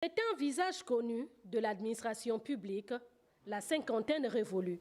C'est un visage connu de l'administration publique, la cinquantaine révolue.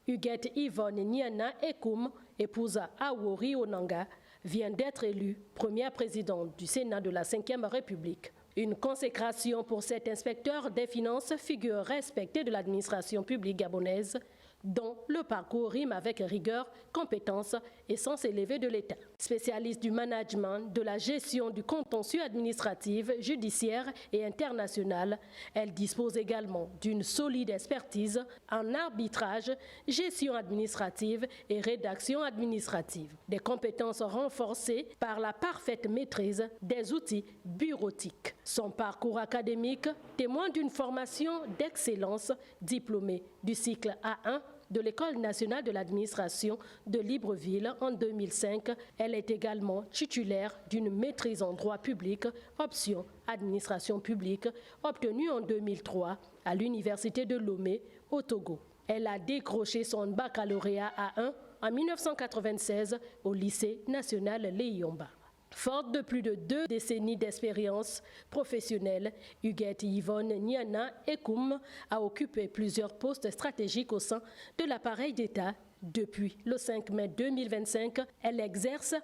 Huguette Yvonne Nyana Ekoum, épouse Awori Onanga, vient d'être élue première présidente du Sénat de la 5e République. Une consécration pour cet inspecteur des finances, figure respectée de l'administration publique gabonaise, dont le parcours rime avec rigueur, compétence et sens élevé de l'État. Spécialiste du management, de la gestion du contentieux administratif, judiciaire et international, elle dispose également d'une solide expertise en arbitrage, gestion administrative et rédaction administrative. Des compétences renforcées par la parfaite maîtrise des outils bureautiques. Son parcours académique témoigne d'une formation d'excellence, diplômée du cycle A1 de l'École nationale de l'administration de Libreville en 2005. Elle est également titulaire d'une maîtrise en droit public, option administration publique, obtenue en 2003 à l'Université de Lomé au Togo. Elle a décroché son baccalauréat A1 en 1996 au lycée national Léyomba. Forte de plus de 2 décennies d'expérience professionnelle, Huguette Yvonne Nyana Ekoum a occupé plusieurs postes stratégiques au sein de l'appareil d'État. Depuis le 5 mai 2025, elle exerce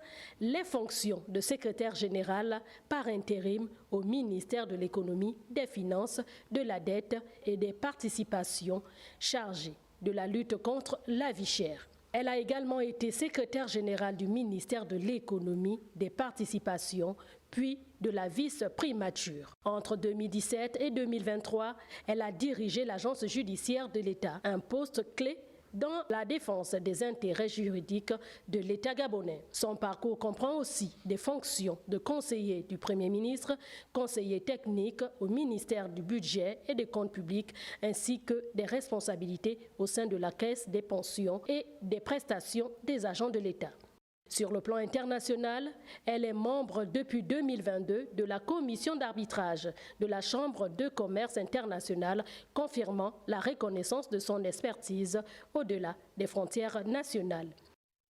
les fonctions de secrétaire générale par intérim au ministère de l'Économie, des Finances, de la Dette et des Participations, chargée de la lutte contre la vie chère. Elle a également été secrétaire générale du ministère de l'Économie, des Participations, puis de la vice-primature. Entre 2017 et 2023, elle a dirigé l'agence judiciaire de l'État, un poste clé dans la défense des intérêts juridiques de l'État gabonais. Son parcours comprend aussi des fonctions de conseiller du Premier ministre, conseiller technique au ministère du Budget et des Comptes publics, ainsi que des responsabilités au sein de la Caisse des pensions et des prestations des agents de l'État. Sur le plan international, elle est membre depuis 2022 de la commission d'arbitrage de la Chambre de commerce internationale, confirmant la reconnaissance de son expertise au-delà des frontières nationales.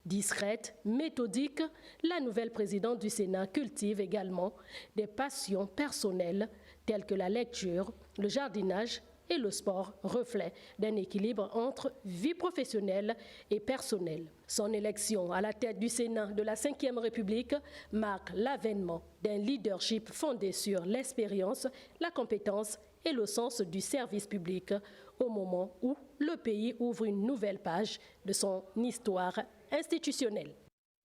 Discrète, méthodique, la nouvelle présidente du Sénat cultive également des passions personnelles telles que la lecture, le jardinage et le sport, reflet d'un équilibre entre vie professionnelle et personnelle. Son élection à la tête du Sénat de la 5e République marque l'avènement d'un leadership fondé sur l'expérience, la compétence et le sens du service public au moment où le pays ouvre une nouvelle page de son histoire institutionnelle.